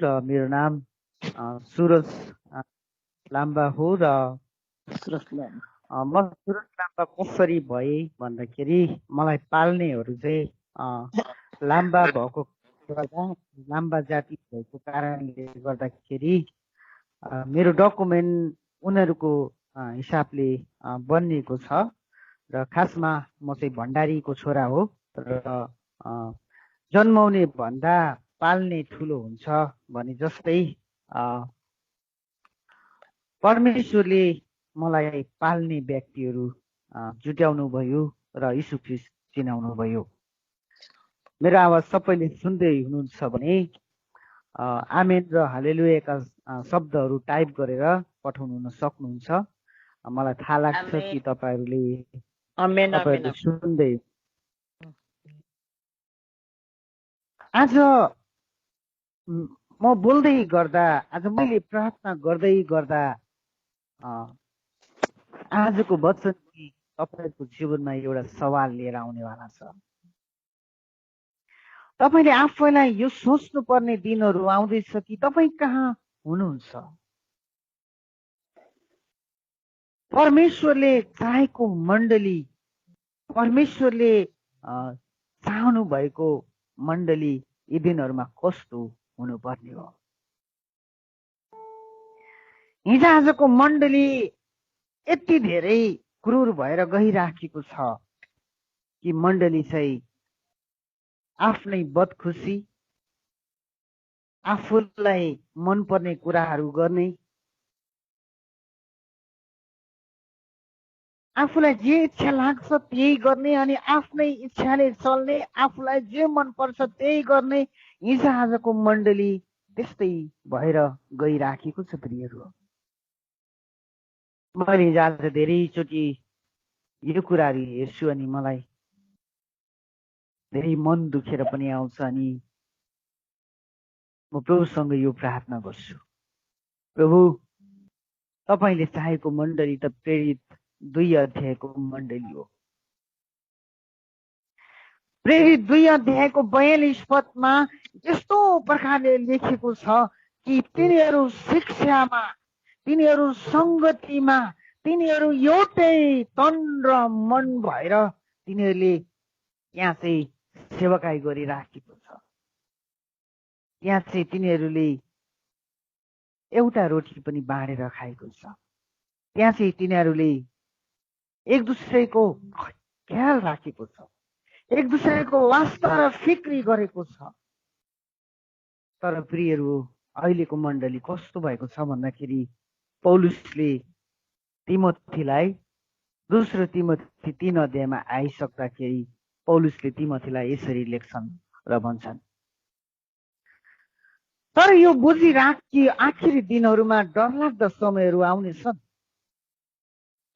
र मेरो नाम सुरज लाम्बा हो र म सुरज लाम्बा कसरी भए भन्दाखेरि मलाई पाल्नेहरू चाहिँ लाम्बा भएको गर्दा लाम्बा जाति भएको कारणले गर्दाखेरि मेरो डकुमेन्ट उनीहरूको हिसाबले बनिएको छ र खासमा म चाहिँ भण्डारीको छोरा हो र जन्माउने भन्दा पाल्ने ठुलो हुन्छ भने जस्तै परमेश्वरले मलाई पाल्ने व्यक्तिहरू जुट्याउनु भयो र यीशु ख्रीष्ट चिनाउनु भयो। मेरो आवाज सबैले सुन्दै हुनुहुन्छ भने आमेन र हालेलुयाका शब्दहरू टाइप गरेर पठाउन सक्नुहुन्छ। मलाई थाहा लाग्छ कि तपाईँहरूले सुन्दै। आज म बोल्दै गर्दा, आज मैले प्रार्थना गर्दै गर्दा आजको वचन तपाईँहरूको जीवनमा एउटा सवाल लिएर आउनेवाला छ। तपाईँले आफैलाई यो सोच्नु पर्ने दिनहरू आउँदैछ कि तपाईँ कहाँ हुनुहुन्छ। परमेश्वरले चाहेको मण्डली, परमेश्वरले चाहनु भएको मण्डली यी दिनहरूमा कस्तो हुनुपर्ने हो। हिजो आजको मण्डली यति धेरै क्रूर भएर गइराखेको छ कि मण्डली चाहिँ आफ्नै बदखुसी, आफूलाई मनपर्ने कुराहरू गर्ने, आफूलाई जे इच्छा लाग्छ त्यही गर्ने अनि आफ्नै इच्छाले चल्ने, आफूलाई जे मनपर्छ त्यही गर्ने हिजो आजको मण्डली त्यस्तै भएर गइराखेको छ। प्रियहरू, मैले हिजो आज धेरैचोटि यो कुराहरू हेर्छु अनि मलाई धेरै मन दुखेर पनि आउँछ अनि म प्रभुसँग यो प्रार्थना गर्छु, प्रभु तपाईँले चाहेको मण्डली त प्रेरित 2 अध्यायको मण्डली हो। प्रेरित 2 अध्यायको 42 पदमा यस्तो प्रकारले लेखेको छ कि तिनीहरू शिक्षामा, तिनीहरू संगतिमा, तिनीहरू एउटै तन र मन भएर तिनीहरूले यहाँ चाहिँ सेवाकाई गरिराखेको छ। यहाँ चाहिँ तिनीहरूले एउटा रोटी पनि बाँडेर खाएको छ। त्यहाँ चाहिँ तिनीहरूले एक दुसरेको ख्याल राखेको छ, एक दुसरेको वास्ता र फिक्री गरेको छ। तर प्रियहरू, अहिलेको मण्डली कस्तो भएको छ भन्दाखेरि पौलुसले तिमोथीलाई दोस्रो तिमोथी 3 अध्यायमा आइसक्दाखेरि पौलुसले तिमोथीलाई यसरी लेख्छन् र भन्छन्, तर यो बुझिराख कि आखिरी दिनहरूमा डरलाग्दा समयहरू आउनेछन्,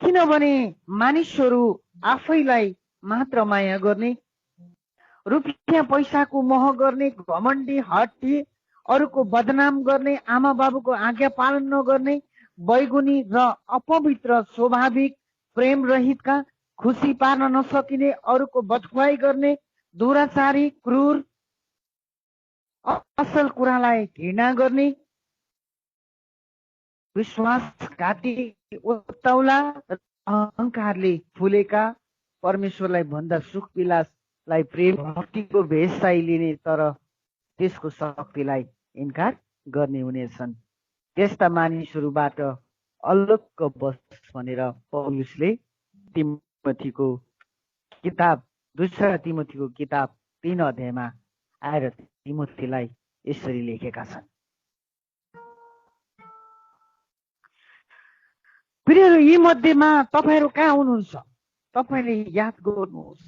किनभने मानिसहरू आफैलाई मात्र माया गर्ने, रुपियाँ पैसाको मोह गर्ने, घमण्डी, हट्टी, अरूको बदनाम गर्ने, आमा बाबुको आज्ञा पालन नगर्ने, बैगुनी र अपवित्र, स्वाभाविक, प्रेम रहितका, खुसी पार्न नसकिने, अरूको बदखुवाई गर्ने, दुराचारी, क्रूर, असल कुरालाई घृणा गर्ने, विश्वासघाती, उत्ताउला, अहंकारले फुलेका, परमेश्वरलाई भन्दा सुख विलासलाई प्रेम भक्तिको भेषलाई लिने तर त्यसको शक्तिलाई इन्कार गर्ने हुनेछन्। त्यस्ता मानिसहरूबाट अलग्ग बस भनेर पौलुसले तिमोथीको किताब, दोस्रो तिमोथीको किताब 3 अध्यायमा आएर तिमोथीलाई यसरी लेखेका छन्। प्रियहरू, यी मध्येमा तपाईँहरू कहाँ हुनुहुन्छ? तपाईँले याद गर्नुहोस्,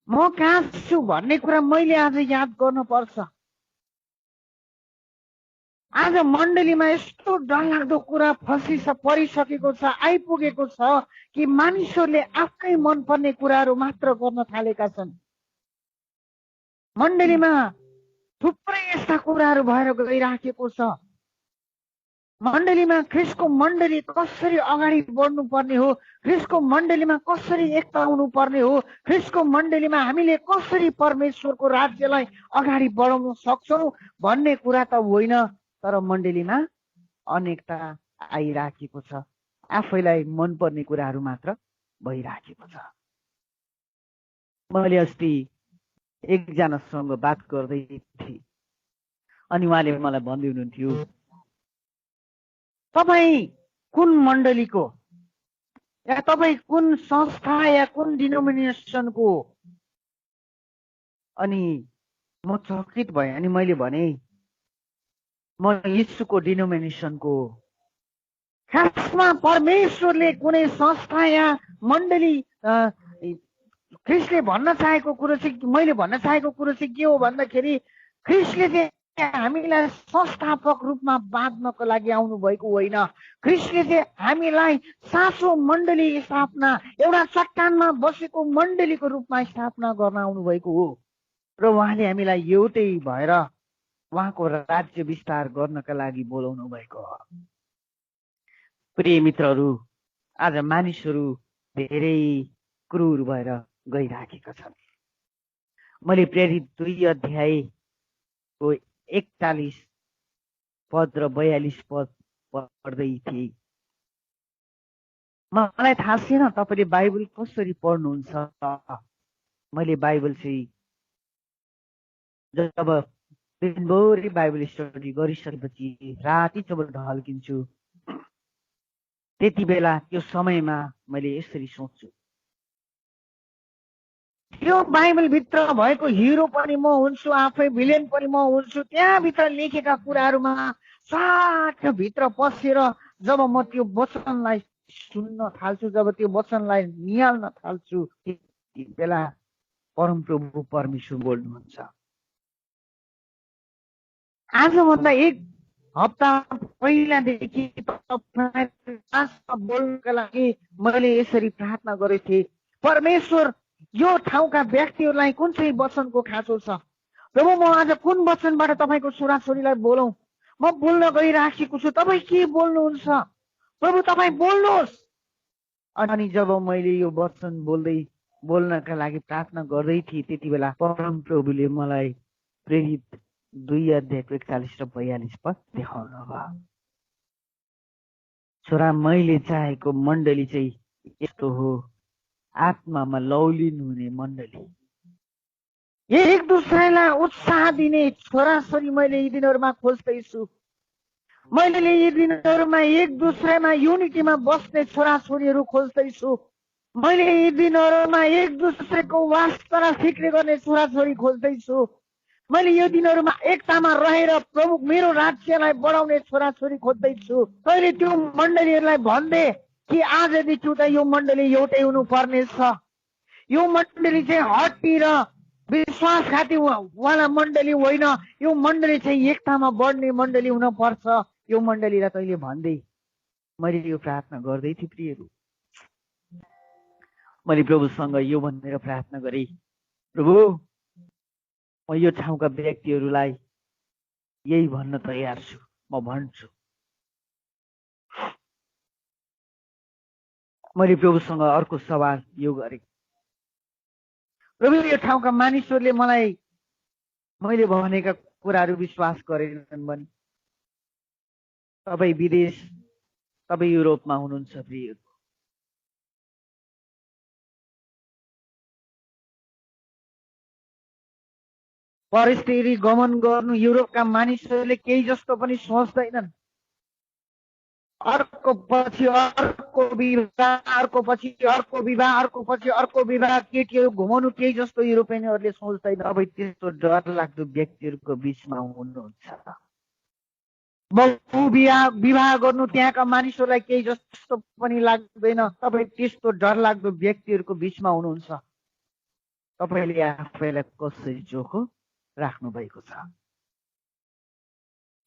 म कहाँ छु भन्ने कुरा मैले आज याद गर्नुपर्छ। आज मण्डलीमा यस्तो डरलाग्दो कुरा परिसकेको छ, आइपुगेको छ कि मानिसहरूले आफ्नै मनपर्ने कुराहरू मात्र गर्न थालेका छन्। मण्डलीमा थुप्रै यस्ता कुराहरू भएर गइराखेको छ। मण्डलीमा ख्रिस्टको मण्डली कसरी अगाडि बढ्नु पर्ने हो, ख्रिस्टको मण्डलीमा कसरी एकता हुनु पर्ने हो, ख्रिस्टको मण्डलीमा हामीले कसरी परमेश्वरको राज्यलाई अगाडि बढाउन सक्छौँ भन्ने कुरा त होइन, तर मण्डलीमा अनेकता आइराखेको छ। आफैलाई मनपर्ने कुराहरू मात्र भइराखेको छ। मैले अस्ति एकजनासँग बात गर्दै थिएँ अनि उहाँले मलाई भन्दै हुनुहुन्थ्यो, तपाईँ कुन मण्डलीको या तपाईँ कुन संस्था या कुन डिनोमिनेसनको? अनि म चकित भएँ। अनि मैले भने म यीशुको डिनोमिनेसनको। खासमा परमेश्वरले कुनै संस्था या मण्डली ख्रिस्टले भन्न चाहेको कुरो चाहिँ, मैले भन्न चाहेको कुरो चाहिँ के हो भन्दाखेरि, ख्रिस्टले चाहिँ हामीलाई संस्थापक रूपमा बाँध्नको लागि आउनु भएको होइन। ख्रिस्टले चाहिँ हामीलाई साँचो मण्डली स्थापना, एउटा चट्टानमा बसेको मण्डलीको रूपमा स्थापना गर्न आउनु भएको हो र उहाँले हामीलाई एउटै भएर उहाँको राज्य विस्तार गर्नका लागि बोलाउनु भएको हो। प्रिय मित्रहरू, आज मानिसहरू धेरै क्रूर भएर गइराखेका छन्। मैले प्रेरित 2 अध्यायको 41 पद र 42 पद पढ्दै थिएँ। मलाई थाहा छैन तपाईँले बाइबल कसरी पढ्नुहुन्छ। मैले बाइबल चाहिँ जब दिनभरि बाइबल स्टडी गरिसकेपछि राति जब ढल्किन्छु, त्यति बेला त्यो समयमा मैले यसरी सोच्छु, त्यो बाइबलभित्र भएको हिरो पनि म हुन्छु, आफै भिलेन पनि म हुन्छु। त्यहाँभित्र लेखेका कुराहरूमा साट भित्र पसेर जब म त्यो वचनलाई सुन्न थाल्छु, जब त्यो वचनलाई निहाल्न थाल्छु, त्यति बेला परमप्रभु परमेश्वर बोल्नुहुन्छ। आजभन्दा 1 हप्ता पहिलादेखि बोल्नका लागि मैले यसरी प्रार्थना गरेको थिएँ, परमेश्वर यो ठाउँका व्यक्तिहरूलाई कुन चाहिँ वचनको खाँचो छ प्रभु, म आज कुन वचनबाट तपाईँको छोराछोरीलाई बोलौँ? म बोल्न गइराखेको छु, तपाईँ के बोल्नुहुन्छ प्रभु, तपाईँ बोल्नुहोस्। अनि जब मैले यो वचन बोल्नका लागि प्रार्थना गर्दै थिएँ, त्यति बेला परम प्रभुले मलाई प्रेरित 2 अध्यायको 41 र 42 पद देखाउनु भयो। छोरा, मैले चाहेको मण्डली चाहिँ यस्तो हो, आत्मामा लौलिन हुने मण्डली, एक दुसरालाई उत्साह दिने छोराछोरी मैले यी दिनहरूमा खोज्दैछु। मैले यी दिनहरूमा एक दुसरामा युनिटीमा बस्ने छोराछोरीहरू खोज्दैछु। मैले यी दिनहरूमा एक दुसराको वास्ता र फिक्र गर्ने छोराछोरी खोज्दैछु। मैले यो दिनहरूमा एकतामा रहेर प्रभु मेरो राज्यलाई बढाउने छोराछोरी खोज्दैछु। तैँले त्यो मण्डलीहरूलाई भन्दे कि आजदेखि उता यो मण्डली एउटै हुनुपर्ने छ। यो मण्डली चाहिँ हट्टी र विश्वासघाती वाला मण्डली होइन, यो मण्डली चाहिँ एकतामा बढ्ने मण्डली हुन पर्छ। यो मण्डलीलाई तैँले भन्दै मैले यो प्रार्थना गर्दै थिएँ। प्रियहरू, मैले प्रभुसँग यो भनेर प्रार्थना गरेँ, प्रभु म यो ठाउँका व्यक्तिहरूलाई यही भन्न तयार छु, म भन्छु। मैले प्रभुसँग अर्को सवाल यो गरेँ, प्रभु यो ठाउँका मानिसहरूले मैले भनेका कुराहरू विश्वास गरेनन् भने तपाईँ विदेश, तपाईँ युरोपमा हुनुहुन्छ प्रिय, परस्टेरी गमन गर्नु युरोपका मानिसहरूले केही जस्तो पनि सोच्दैनन्। अर्को पछि अर्को विवाह, अर्को पछि अर्को विवाह, अर्को पछि अर्को विवाह, केटीहरू घुमाउनु केही जस्तो युरोपियनहरूले सोच्दैन। अब त्यस्तो डर लाग्दो व्यक्तिहरूको बिचमा हुनुहुन्छ। विवाह गर्नु त्यहाँका मानिसहरूलाई केही जस्तो पनि लाग्दैन। तपाईँ त्यस्तो डर लाग्दो व्यक्तिहरूको बिचमा हुनुहुन्छ। तपाईँले आफैलाई कसरी चोखो राख्नु भएको छ?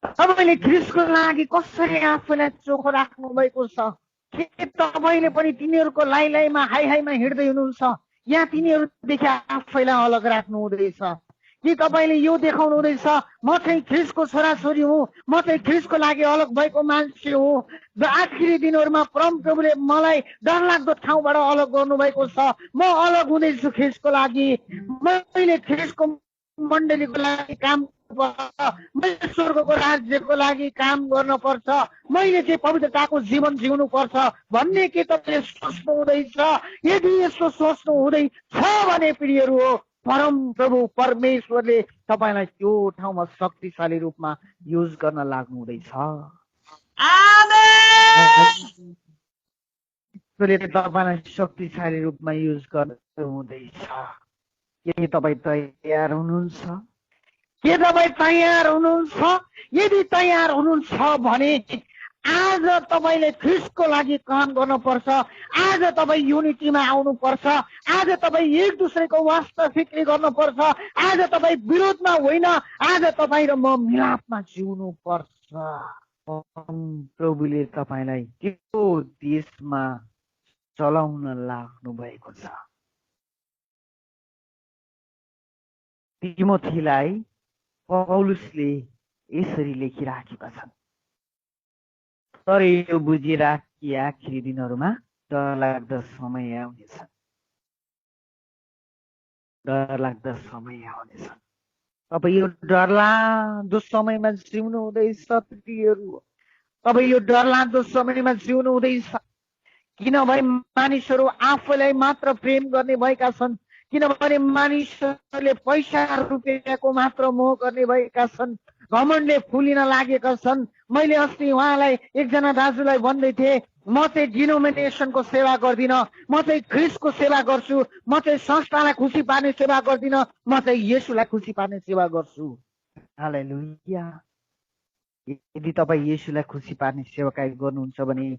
तपाईँले ख्रिस्टको लागि कसरी आफूलाई चोखो राख्नु भएको छ? के तपाईँले पनि तिनीहरूको लाइमा हाइमा हिँड्दै हुनुहुन्छ, या तिनीहरूदेखि आफैलाई अलग राख्नु हुँदैछ? कि तपाईँले यो देखाउनु हुँदैछ म चाहिँ ख्रिस्टको छोराछोरी हुँ, म चाहिँ ख्रिस्टको लागि अलग भएको मान्छे हुँ। र आखिरी दिनहरूमा परम प्रभुले मलाई डरलाग्दो ठाउँबाट अलग गर्नुभएको छ। म अलग हुँदैछु ख्रिस्टको लागि। मैले ख्रिस्टको मण्डलीको लागि काम मैले स्वर्गको राज्यको लागि काम गर्न पर्छ। मैले चाहिँ पवित्रताको जीवन जिउनु पर्छ भन्ने के तपाईँले सोच्नु हुँदैछ? यदि यस्तो सोच्नु हुँदैछ भने प्रियहरू हो, परम प्रभु परमेश्वरले तपाईँलाई त्यो ठाउँमा शक्तिशाली रूपमा युज गर्न लाग्नु हुँदैछ। तपाईँलाई शक्तिशाली रूपमा युज गर्नु हुँदैछ। के तपाईँ तयार हुनुहुन्छ? के तपाईँ तयार हुनुहुन्छ? यदि तयार हुनुहुन्छ भने आज तपाईँले ख्रिस्टको लागि काम गर्नुपर्छ। आज तपाईँ युनिटीमा आउनुपर्छ। आज तपाईँ एक दुसरेको वास्ता फिक्री गर्नुपर्छ। आज तपाईँ विरोधमा होइन, आज तपाईँ र म मिलापमा जिउनु पर्छ। प्रभुले तपाईँलाई त्यो देशमा चलाउन लाग्नु भएको छ। तिमोथीलाई पौलुसले यसरी लेखिराखेका छन्, तर यो बुझिराख कि आखिरी दिनहरूमा डरलाग्दो समय आउनेछ। डरलाग्दो समय आउनेछ। तपाईँ यो डरलाग्दो समयमा जिउनु हुँदैछ प्रियहरू। तपाईँ यो डरलाग्दो समयमा जिउनु हुँदैछ। किनभने मानिसहरू आफूलाई मात्र प्रेम गर्ने भएका छन्। किनभने मानिसहरूले पैसा रुपियाँको मात्र मोह गर्ने भएका छन्। घमण्डले फुलिन लागेका छन्। मैले अस्ति उहाँलाई एकजना दाजुलाई भन्दै थिएँ, म चाहिँ डिनोमिनेसनको सेवा गर्दिन, म चाहिँ ख्रिस्टको सेवा गर्छु। म चाहिँ संस्थालाई खुसी पार्ने सेवा गर्दिन, म चाहिँ येशूलाई खुसी पार्ने सेवा गर्छु। हालेलुया। यदि तपाईँ येशूलाई खुसी पार्ने सेवाकाई गर्नुहुन्छ भने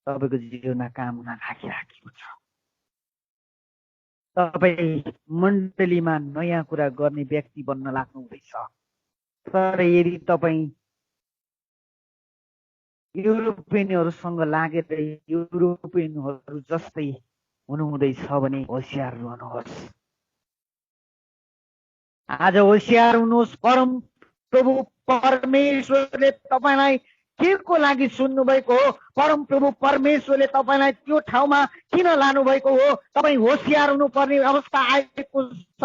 तपाईँको जीवनमा काम हुन लागिराखेको छ। तपाईँ मण्डलीमा नयाँ कुरा गर्ने व्यक्ति बन्न लाग्नु हुँदैछ। तर यदि तपाईँ युरोपियनहरूसँग लागेर युरोपियनहरू जस्तै हुनुहुँदैछ भने होसियार रहनुहोस्। आज होसियार हुनुहोस्। परम प्रभु परमेश्वरले तपाईँलाई के को लागि सुन्नु भएको हो? परम प्रभु परमेश्वरले तपाईँलाई त्यो ठाउँमा किन लानु भएको हो? तपाईँ होसियार हुनुपर्ने अवस्था आएको छ।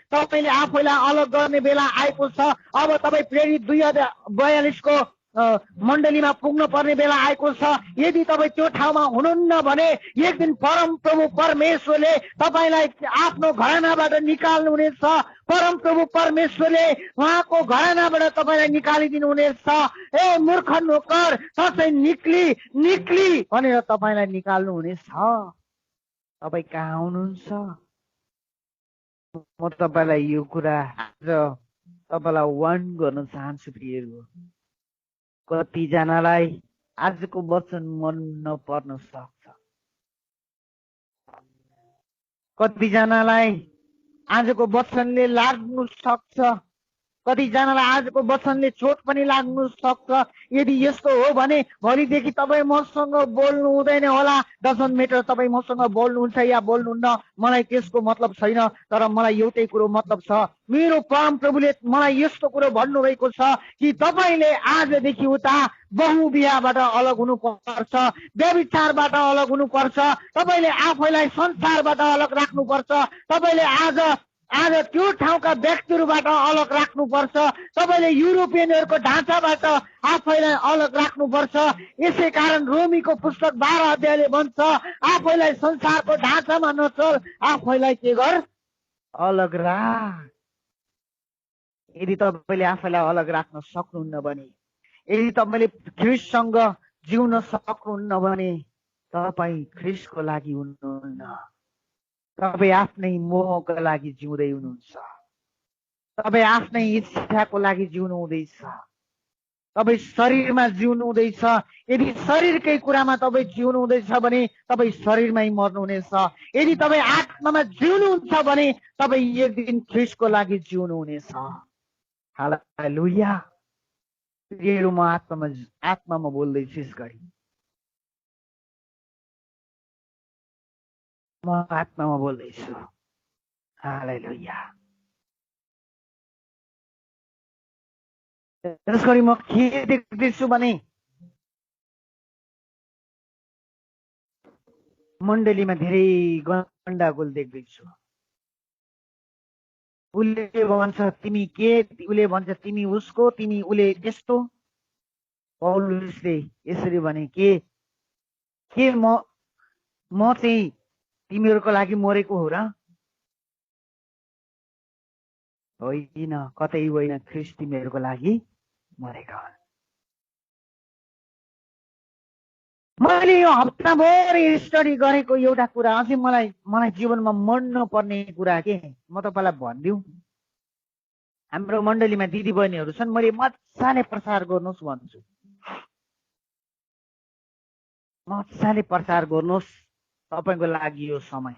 तपाईँले आफैलाई अलग गर्ने बेला आएको छ। अब तपाईँ प्रेरित 2:42 को मण्डलीमा पुग्नु पर्ने बेला आएको छ। यदि तपाईँ त्यो ठाउँमा हुनुहुन्न भने एक दिन परम प्रभु परमेश्वरले तपाईँलाई आफ्नो घरानाबाट निकाल्नु हुनेछ। परम प्रभु परमेश्वरले उहाँको घरानाबाट तपाईँलाई निकालिदिनु हुनेछ। ए मूर्ख नोकर, त चाहिँ निक्ली भनेर तपाईँलाई निकाल्नु हुनेछ। तपाईँ कहाँ हुनुहुन्छ? म तपाईँलाई यो कुरा आज तपाईँलाई वार्न गर्न चाहन्छु प्रियहरू। कतिजनालाई आजको वचन मन नपर्न सक्छ। कतिजनालाई आजको वचनले लाग्नु सक्छ। कतिजनालाई आजको वचनले चोट पनि लाग्नु सक्छ। यदि यस्तो हो भने भोलिदेखि तपाईँ मसँग बोल्नु हुँदैन होला। डजन्ट मेटर तपाईँ मसँग बोल्नुहुन्छ या बोल्नुहुन्न, मलाई त्यसको मतलब छैन। तर मलाई एउटै कुरो मतलब छ। मेरो परम प्रभुले मलाई यस्तो कुरो भन्नुभएको छ कि तपाईँले आजदेखि उता बहुविवाहबाट अलग हुनुपर्छ, व्यभिचारबाट अलग हुनुपर्छ। तपाईँले आफैलाई संसारबाट अलग राख्नुपर्छ। तपाईँले आज त्यो ठाउँका व्यक्तिहरूबाट अलग राख्नुपर्छ। तपाईँले युरोपियनहरूको ढाँचाबाट आफैलाई अलग राख्नुपर्छ। यसै कारण रोमीको पुस्तक 12 अध्यायले भन्छ, आफैलाई संसारको ढाँचामा नचल, आफैलाई के गर? अलग राख। यदि तपाईँले आफैलाई अलग राख्न सक्नुहुन्न भने, यदि तपाईँले ख्रिस्टसँग जिउन सक्नुहुन्न भने तपाईँ ख्रिस्टको लागि हुनुहुन्न। तपाईँ आफ्नै मोहको लागि जिउँदै हुनुहुन्छ। तपाईँ आफ्नै इच्छाको लागि जिउनु हुँदैछ। तपाईँ शरीरमा जिउनु हुँदैछ। यदि शरीरकै कुरामा तपाईँ जिउनु हुँदैछ भने तपाईँ शरीरमै मर्नुहुनेछ। यदि तपाईँ आत्मामा जिउनुहुन्छ भने तपाईँ एक दिन ख्रिस्टको लागि जिउनु हुनेछ। हालेलुया। प्रियहरू, म आत्मामा बोल्दैछु यस घडी। म आत्मामा बोल्दैछु। हालेलुया। त्यसगरी म के देख्दैछु भने मण्डलीमा धेरै गण्डागोल देख्दैछु। उसले भन्छ तिमी के, उसले भन्छ तिमी उसको, तिमी उसले त्यस्तो। पौलुसले यसरी भने के म चाहिँ तिमीहरूको लागि मरेको हो र? होइन, कतै होइन, ख्रिस्ट तिमीहरूको लागि मरेका हुन्। मैले यो हप्ताभर स्टडी गरेको एउटा कुरा अझै मलाई जीवनमा मन नपर्ने कुरा के म तपाईँलाई भनिदिउँ। हाम्रो मण्डलीमा दिदीबहिनीहरू छन्, मैले मजाले प्रचार गर्नुहोस् भन्छु। मजाले प्रचार गर्नुहोस्, तपाईँको लागि यो समय।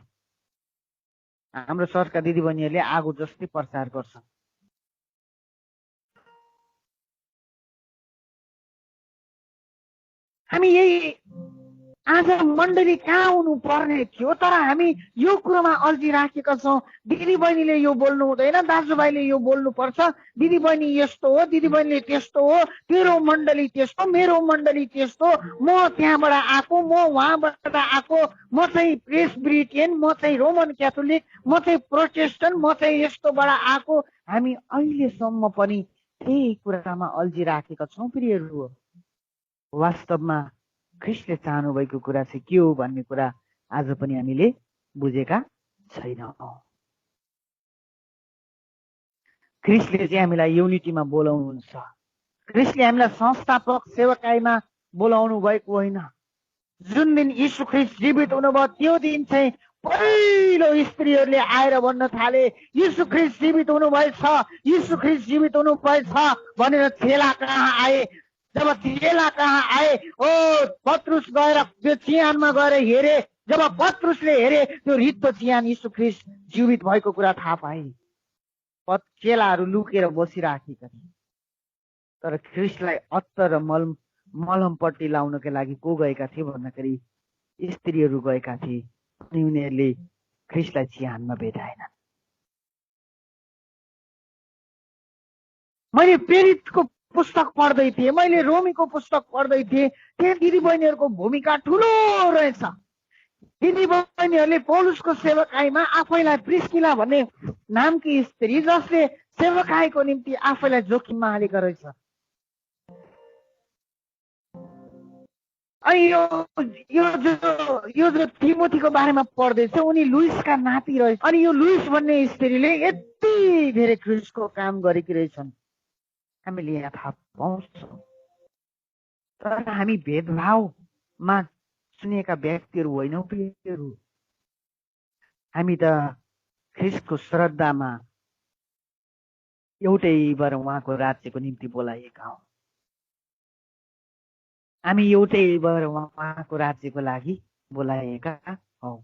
हाम्रो चर्चका दिदीबहिनीहरूले आगो जस्तै प्रचार गर्छन्। हामी यही आज मण्डली कहाँ हुनु पर्ने थियो, तर हामी यो कुरोमा अल्झिराखेका छौँ। दिदीबहिनीले यो बोल्नु हुँदैन, दाजुभाइले यो बोल्नुपर्छ, दिदीबहिनी यस्तो हो, दिदीबहिनीले त्यस्तो हो, तेरो मण्डली त्यस्तो, मेरो मण्डली त्यस्तो, म त्यहाँबाट आएको, म उहाँबाट आएको, म चाहिँ प्रेसबिटेरियन, म चाहिँ रोमन क्याथोलिक, म चाहिँ प्रोटेस्टेन्ट, म चाहिँ यस्तोबाट आएको। हामी अहिलेसम्म पनि त्यही कुरामा अल्झिराखेका छौँ प्रियहरू। वास्तवमा ख्रिस्टले चाहनु भएको कुरा चाहिँ के हो भन्ने कुरा आज पनि हामीले बुझेका छैनौँ। ख्रिस्टले चाहिँ हामीलाई युनिटीमा बोलाउनुहुन्छ। ख्रिस्टले हामीलाई संस्थापक सेवकाईमा बोलाउनु भएको होइन। जुन दिन यीशु ख्रिस्ट जीवित हुनुभयो त्यो दिन चाहिँ पहिलो स्त्रीहरूले आएर भन्न थाले यीशु ख्रिस्ट जीवित हुनुभएछ, यीशु ख्रिस्ट जीवित हुनुभएछ भनेर चेला कहाँ आए। जब चेला कहाँ आए, ओ पत्रुस गएर त्यो चिहानमा गएर हेरे। जब पत्रुसले हेरे त्यो रित्तो चिहान यीशु ख्रिस्ट जीवित भएको कुरा थाहा पाए। चेलाहरू लुकेर बसिराखेका थिए। तर ख्रिस्टलाई अत्तर र मलमपट्टि लाउनका लागि को गएका थिए भन्दाखेरि स्त्रीहरू गएका थिए। अनि उनीहरूले ख्रिस्टलाई चिहानमा भेटाएन। मैले प्रेरितको पुस्तक पढ्दै थिएँ, मैले रोमीको पुस्तक पढ्दै थिएँ। त्यहाँ दिदीबहिनीहरूको भूमिका ठुलो रहेछ। दिदीबहिनीहरूले पौलुसको सेवकाईमा आफैलाई प्रिस्किला भन्ने नामकी स्त्री जसले सेवकाईको निम्ति आफैलाई जोखिममा हालेको रहेछ। अनि यो जो तिमोथीको बारेमा पढ्दैछ उनी लुइसका नाति रहेछ। अनि यो लुइस भन्ने स्त्रीले यति धेरै ख्रिस्टको काम गरेकी रहेछन्, हामीले यहाँ थाहा पाउँछौँ। तर हामी भेदभावमा सुनेका व्यक्तिहरू होइनौँ प्रियहरू। हामी त ख्रिस्टको श्रद्धामा एउटै भएर उहाँको राज्यको निम्ति बोलाइएका हौँ। हामी एउटै भएर उहाँको राज्यको लागि बोलाइएका हौँ।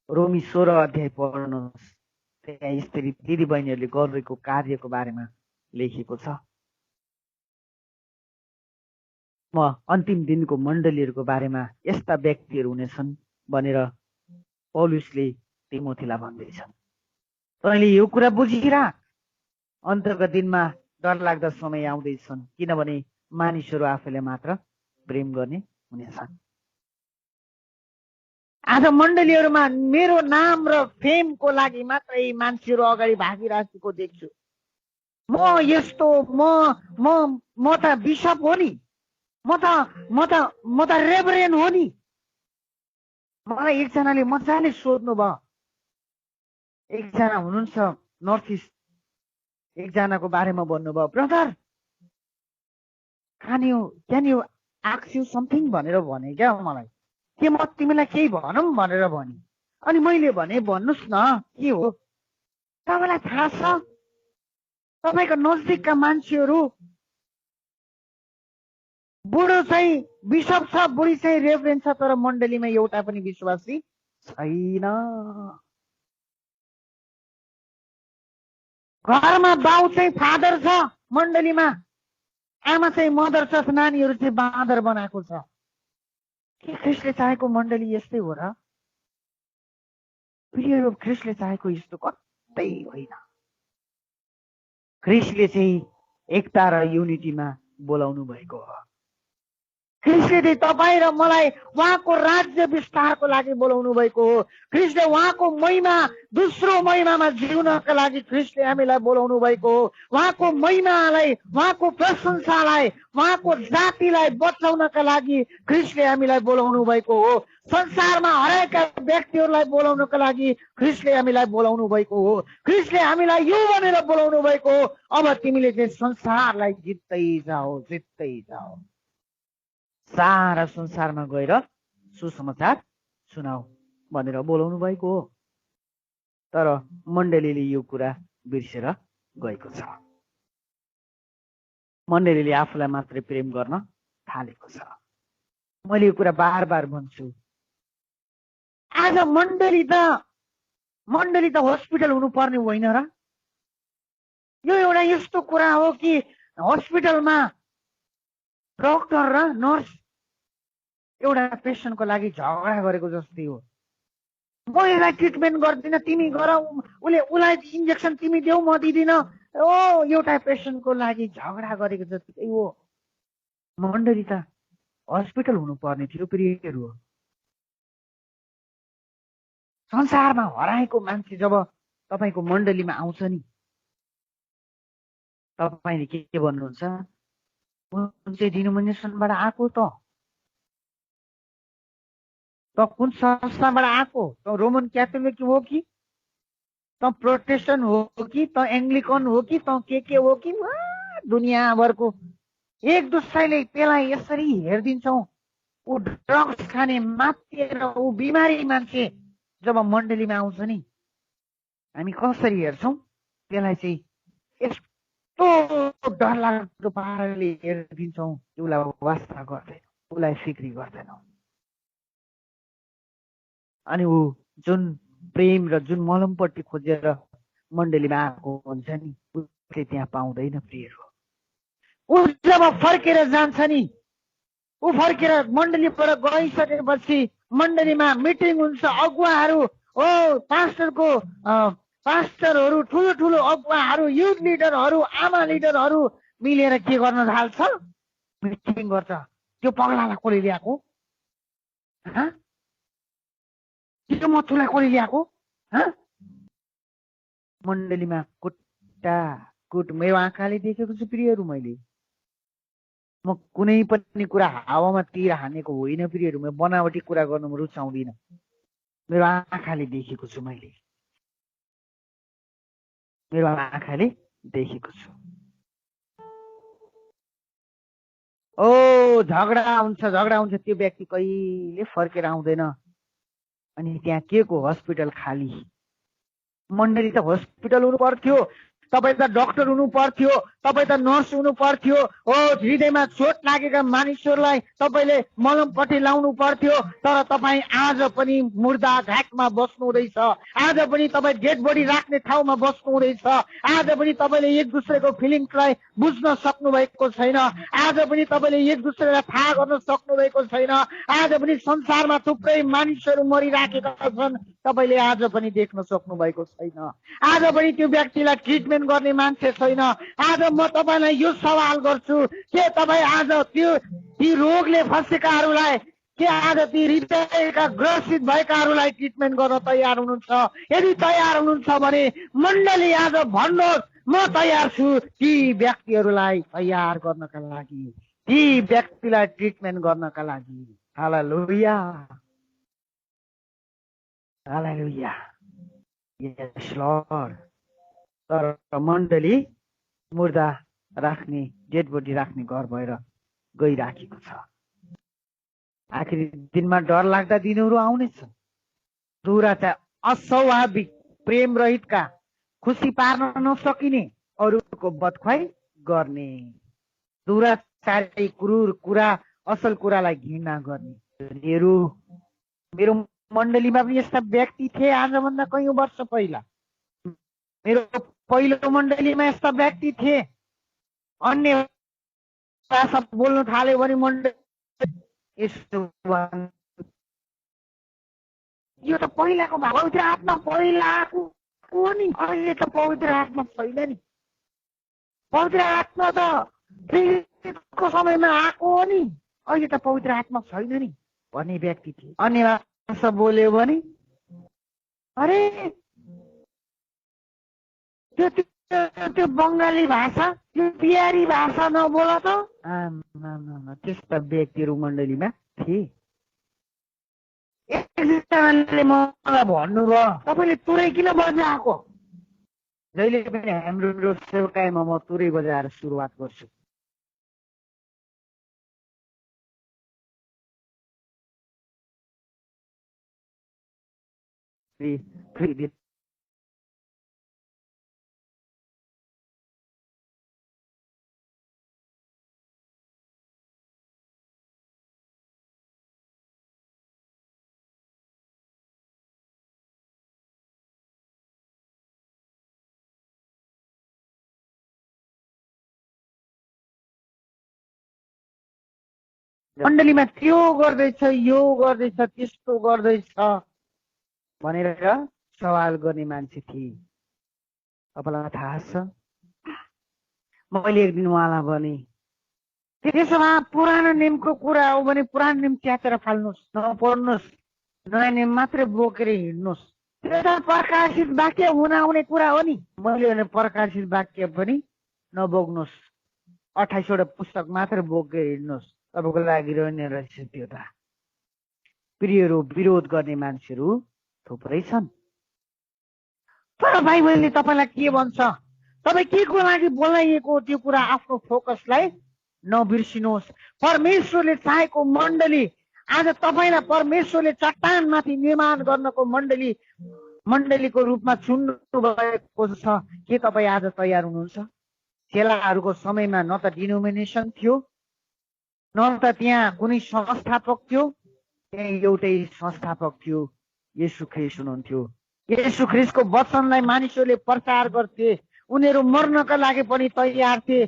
रोमी 16 अध्याय पढ्नुहोस्, त्यहाँ स्त्री दिदीबहिनीहरूले गरेको कार्यको बारेमा लेखेको छ। म अन्तिम दिनको मण्डलीहरूको बारेमा यस्ता व्यक्तिहरू हुनेछन् भनेर पौलुसले तिमोथीलाई भन्दैछन्। तैँले यो कुरा बुझिराख, अन्तको दिनमा डरलाग्दा समय आउँदैछन्, किनभने मानिसहरू आफैले मात्र प्रेम गर्ने हुनेछन्। आज मण्डलीहरूमा मेरो नाम र फेमको लागि मात्रै मान्छेहरू अगाडि भागिराखेको देख्छु। म यस्तो, म त बिशप हो नि, म त रेभरेन्ड हो नि। मलाई एकजनाले मजाले सोध्नु भयो, एकजना हुनुहुन्छ नर्थ इस्ट, एकजनाको बारेमा भन्नुभयो, brother can you ask you something भनेर भने क्या मलाई, के म तिमीलाई केही भनौँ भनेर भने। अनि मैले भने भन्नुहोस् न के हो। तपाईँलाई थाहा छ तपाईँको नजिकका मान्छेहरू बुढो चाहिँ बिशप छ, बुढी चाहिँ रेभरेन्ड छ, तर मण्डलीमा एउटा पनि विश्वासी छैन। घरमा बाउ चाहिँ फादर छ, मण्डलीमा आमा चाहिँ मदर छ, नानीहरू चाहिँ बाँदर बनाएको छ। के ख्रिस्टले चाहेको मण्डली यस्तै हो र? प्रियहरू, ख्रिस्टले चाहेको यस्तो कतै होइन। ख्रिस्टले चाहिँ एकता र युनिटीमा बोलाउनु भएको हो। ख्रिस्टले तपाईँ र मलाई उहाँको राज्य विस्तारको लागि बोलाउनु भएको हो। ख्रिस्टले उहाँको महिमा दोस्रो महिमामा जिउनका लागि ख्रिस्टले हामीलाई बोलाउनु भएको हो। उहाँको महिमालाई, उहाँको प्रशंसालाई, उहाँको जातिलाई बचाउनका लागि ख्रिस्टले हामीलाई बोलाउनु भएको हो। संसारमा हरेका व्यक्तिहरूलाई बोलाउनका लागि ख्रिस्टले हामीलाई बोलाउनु भएको हो। ख्रिस्टले हामीलाई यो भनेर बोलाउनु भएको हो, अब तिमीले चाहिँ संसारलाई जित्दै जाओ, जित्दै जाओ, सारा संसारमा गएर सुसमाचार सुनाऊ भनेर बोलाउनु भएको हो। तर मण्डलीले यो कुरा बिर्सेर गएको छ। मण्डलीले आफूलाई मात्रै प्रेम गर्न थालेको छ। मैले यो कुरा बार बार भन्छु, आज मण्डली त हस्पिटल हुनुपर्ने होइन र? यो एउटा यस्तो कुरा हो कि हस्पिटलमा डक्टर र नर्स एउटा पेसेन्टको लागि झगडा गरेको जस्तै हो। म यसलाई ट्रिटमेन्ट गर्दिनँ, तिमी गर, उसलाई इन्जेक्सन तिमी देऊ, म दिदिनँ, ओ एउटा पेसेन्टको लागि झगडा गरेको जस्तै हो। मण्डली त हस्पिटल हुनुपर्ने थियो प्रियहरू। संसारमा हराएको मान्छे जब तपाईँको मण्डलीमा आउँछ नि, तपाईँले के भन्नुहुन्छ? कुन चाहिँ डिनोमिनेसनबाट आएको त कुन संस्थाबाट आएको? त रोमन क्याथोलिक हो कि त प्रोटेस्टेन्ट हो कि त एङ्ग्लिकन हो कि त के हो कि? दुनियाँभरको एक दुसराले त्यसलाई यसरी हेरिदिन्छौँ। ऊ ड्रग्स खाने, मातेर ऊ बिमारी मान्छे जब मण्डलीमा आउँछ नि, हामी कसरी हेर्छौँ त्यसलाई? चाहिँ यस्तो डरलाग्दो पाराले हेरिदिन्छौँ, उसलाई वास्ता गर्दैन, उसलाई फिक्री गर्दैनौँ। अनि ऊ जुन प्रेम र जुन मलमपट्टि खोजेर मण्डलीमा आएको हुन्छ नि, उसले त्यहाँ पाउँदैन प्रियहरू। ऊ जब फर्केर जान्छ नि, ऊ फर्केर मण्डलीबाट गइसकेपछि मण्डलीमा मिटिङ हुन्छ, अगुवाहरू हो, पास्टरहरू, ठुलो ठुलो अगुवाहरू, युथ लिडरहरू, आमा लिडरहरू मिलेर के गर्न थाल्छ? मिटिङ गर्छ। त्यो पगलालाई कसले ल्याएको? त्यो मथुलाई कसले ल्याएको? मण्डलीमा कुट मेरो आँखाले देखेको छु प्रियहरू। म कुनै पनि कुरा हावामा तिर हानेको होइन प्रियहरू। म बनावटी कुरा गर्नु रुचाउँदिनँ। मेरो आँखाले देखेको छु, मेरो आँखाले देखेको छु। ओ झगडा हुन्छ, त्यो व्यक्ति कहिले फर्केर आउँदैन। अनि त्यहाँ के को हस्पिटल खाली? मण्डली त हस्पिटल हुनु पर्थ्यो, तपाईँ त डक्टर हुनु पर्थ्यो, तपाईँ त नर्स हुनु पर्थ्यो। हो, हृदयमा चोट लागेका मानिसहरूलाई तपाईँले मलमपट्टि लाउनु पर्थ्यो। तर तपाईँ आज पनि मुर्दा घाटमा बस्नु हुँदैछ। आज पनि तपाईँ डेड बडी राख्ने ठाउँमा बस्नु हुँदैछ। आज पनि तपाईँले एक दुसरेको फिलिङ्सलाई बुझ्न सक्नु भएको छैन। आज पनि तपाईँले एक दुसरेलाई थाहा गर्न सक्नु भएको छैन। आज पनि संसारमा थुप्रै मानिसहरू मरिराखेका छन्, तपाईँले आज पनि देख्न सक्नु भएको छैन। आज पनि त्यो व्यक्तिलाई ट्रिटमेन्ट गर्ने मान्छे छैन। आज म तपाईँलाई यो सवाल गर्छु, के तपाईँ आज ती रोगले फँसेकाहरूलाई, के आज ती हृदयका ग्रसित भएकाहरूलाई ट्रिटमेन्ट गर्न तयार हुनुहुन्छ? यदि तयार हुनुहुन्छ भने मण्डली आज भन्नुहोस्, म तयार छु ती व्यक्तिहरूलाई तयार गर्नका लागि, ती व्यक्तिलाई ट्रिटमेन्ट गर्नका लागि। हालेलुया, हालेलुया, यस लर्ड। तर मण्डली मुर्दा राख्ने, डेड बडी राख्ने घर भएर गइराखेको छ। आखिरी दिनमा डर लाग्दा दिनहरू आउनेछ। दुराचार, अस्वाभाविक प्रेम रहितका, खुसी पार्न नसकिने, अरूको बदख्वाई गर्ने, दुराचारी, क्रूर कुरा, असल कुरालाई घृणा गर्ने। मेरो मण्डलीमा पनि यस्ता व्यक्ति थिए आजभन्दा कयौं वर्ष पहिला। मेरो पहिलो मण्डलीमा यस्ता व्यक्ति थिए। अन्य भाषा बोल्नु थाल्यो भने मण्डली यो त पहिलाको पवित्र आत्मा पहिला आएको हो नि, अहिले त पवित्र आत्मा छैन नि। पवित्र आत्मा त प्रेरितको समयमा आएको हो नि, अहिले त पवित्र आत्मा छैन नि भन्ने व्यक्ति थिए। अन्य भाषा बोल्यो भने अरे त्यो बङ्गाली भाषा, त्यो बिहारी भाषा नबोल त। त्यस्ता व्यक्तिहरू मण्डलीमा थिए। एकजनाले मलाई भन्नुभयो, तपाईँले तुरै किन बजाएको? जहिले पनि हाम्रो सेवकाईमा म तुरै बजाएर सुरुवात गर्छु। मण्डलीमा त्यो गर्दैछ, यो गर्दैछ, त्यस्तो गर्दैछ भनेर सवाल गर्ने मान्छे थिए। तपाईँलाई थाहा छ, मैले एक दिन उहाँलाई भने, त्यसो भए पुरानो नियमको कुरा हो भने पुरानो नियम च्यातेर फाल्नुहोस्, नपढ्नुहोस्, नयाँ नियम मात्रै बोकेर हिँड्नुहोस्। त्यो त प्रकाशित वाक्य हुन आउने कुरा हो नि। मैले भने प्रकाशित वाक्य पनि नबोक्नुहोस्, 28वटा पुस्तक मात्र बोकेर हिँड्नुहोस्, तपाईँको लागि रहने रहेछ त्यो त। प्रियहरू, विरोध गर्ने मान्छेहरू थुप्रै छन्। तर बाइबलले तपाईँलाई के भन्छ? तपाईँ के को लागि बोलाइएको त्यो कुरा आफ्नो फोकसलाई नबिर्सिनुहोस्। परमेश्वरले चाहेको मण्डली, आज तपाईँलाई परमेश्वरले चट्टानमाथि निर्माण गर्नको मण्डलीको रूपमा चुन्नु भएको छ। के तपाईँ आज तयार हुनुहुन्छ? चेलाहरूको समयमा न त डिनोमिनेसन थियो, न त त्यहाँ कुनै संस्थापक थियो, त्यहाँ एउटै संस्थापक थियो, येशू ख्रीष्ट हुनुहुन्थ्यो। येशू ख्रीष्टको वचनलाई मानिसहरूले प्रचार गर्थे, उनीहरू मर्नका लागि पनि तयार थिए।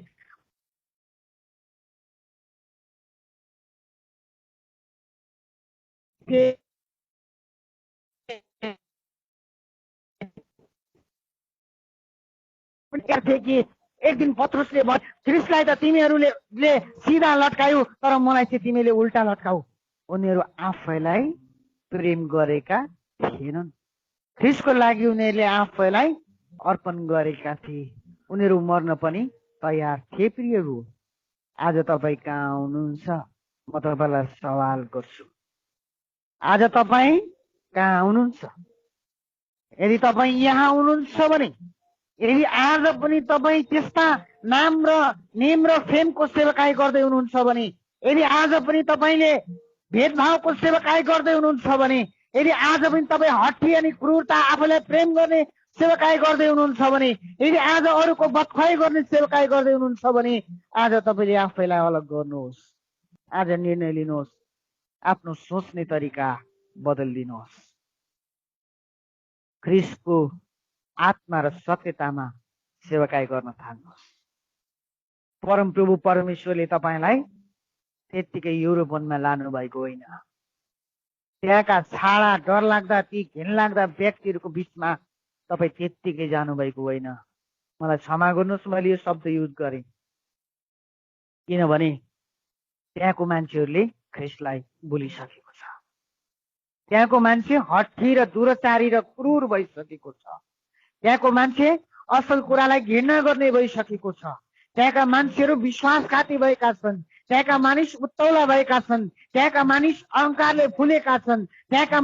कि एक दिन पत्रुसले भन्यो, ख्रीष्टलाई त तिमीहरूले सिधा लट्कायौ, तर मलाई चाहिँ तिमीले उल्टा लट्काऊ। उनीहरू आफैलाई प्रेम गरेका थिएनन्। ख्रीष्टको लागि उनीहरूले आफैलाई अर्पण गरेका थिए। उनीहरू मर्न पनि तयार थिए। प्रियहरू, आज तपाईँ कहाँ हुनुहुन्छ? म तपाईँलाई सवाल गर्छु, आज तपाईँ कहाँ हुनुहुन्छ? यदि तपाईँ यहाँ हुनुहुन्छ भने, यदि आज पनि तपाईँ त्यस्ता नाम र नेम र फेमको सेवकाई गर्दै हुनुहुन्छ भने, यदि आज पनि तपाईँले भेदभावको सेवकाई गर्दै हुनुहुन्छ भने, यदि आज पनि तपाईँ हट्ठी अनि क्रूरता, आफूलाई प्रेम गर्ने सेवकाई गर्दै हुनुहुन्छ भने, यदि आज अरूको बदखुवाई गर्ने सेवकाई गर्दै हुनुहुन्छ भने, आज तपाईँले आफैलाई अलग गर्नुहोस्। आज निर्णय लिनुहोस्, आफ्नो सोच्ने तरिका बदलिदिनुहोस्। ख्रीष्टको आत्मा र सत्यतामा सेवकाई गर्न थाल्नुहोस्। परमप्रभु परमेश्वरले तपाईँलाई त्यत्तिकै युरोपनमा लानु भएको होइन। त्यहाँका छाडा, डरलाग्दा, ती घिनलाग्दा व्यक्तिहरूको बिचमा तपाईँ त्यत्तिकै जानुभएको होइन। मलाई क्षमा गर्नुहोस्, मैले यो शब्द युज गरेँ, किनभने त्यहाँको मान्छेहरूले ख्रीष्टलाई भुलिसकेको छ। त्यहाँको मान्छे हट्ठी र दुराचारी र क्रूर भइसकेको छ। त्यहाँको मान्छे असल कुरालाई घृणा गर्ने भइसकेको छ। त्यहाँका मान्छेहरू विश्वासघाती भएका छन्। त्यहाँका मानिस उत्तौला भएका छन्। त्यहाँका मानिस अहंकारले फुलेका छन्। त्यहाँका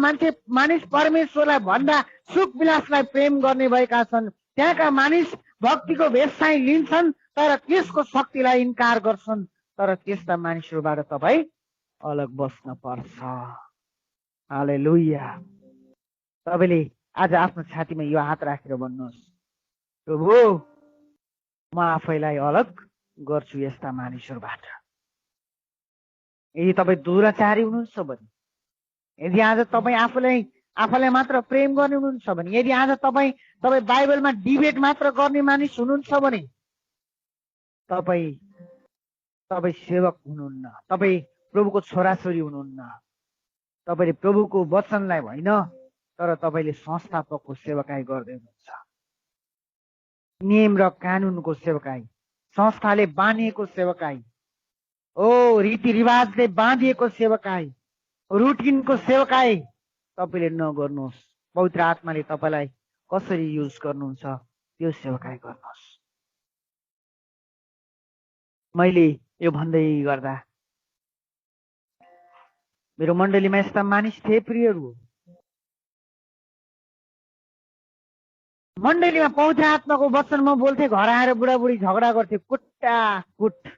मानिस परमेश्वरलाई भन्दा सुख विलासलाई प्रेम गर्ने भएका छन्। त्यहाँका मानिस भक्तिको भेष चाहिँ लिन्छन् तर त्यसको शक्तिलाई इन्कार गर्छन्। तर त्यस्ता मानिसहरूबाट तपाईँ अलग बस्न पर्छ। हालेलुया। तपाईँले आज आफ्नो छातीमा यो हात राखेर भन्नुहोस्, प्रभु, म आफैलाई अलग गर्छु यस्ता मानिसहरूबाट। यदि तपाईँ दुराचारी हुनुहुन्छ भने, यदि आज तपाईँ आफूलाई मात्र प्रेम गर्ने हुनुहुन्छ भने, यदि आज तपाईँ बाइबलमा डिबेट मात्र गर्ने मानिस हुनुहुन्छ भने, तपाईँ सेवक हुनुहुन्न, तपाईँ प्रभुको छोराछोरी हुनुहुन्न। तपाईँले प्रभुको वचनलाई होइन, तर तपाईँले संस्थापकको सेवकाई गर्दै हुनुहुन्छ। नियम र कानुनको सेवकाई, संस्थाले बाँधिएको सेवकाई, ओ रीतिरिवाजले बाँधिएको सेवकाई, रुटिनको सेवकाई तपाईँले नगर्नुहोस्। पवित्र आत्माले तपाईँलाई कसरी युज गर्नुहुन्छ त्यो सेवकाई गर्नुहोस्। मैले यो भन्दै गर्दा मेरो मण्डलीमा यस्ता मानिस थिए प्रियहरू, मण्डलीमा पवित्र आत्माको वचन म बोल्थे, घर आएर बुढाबुढी झगडा गर्थे, कुट्टा कुट।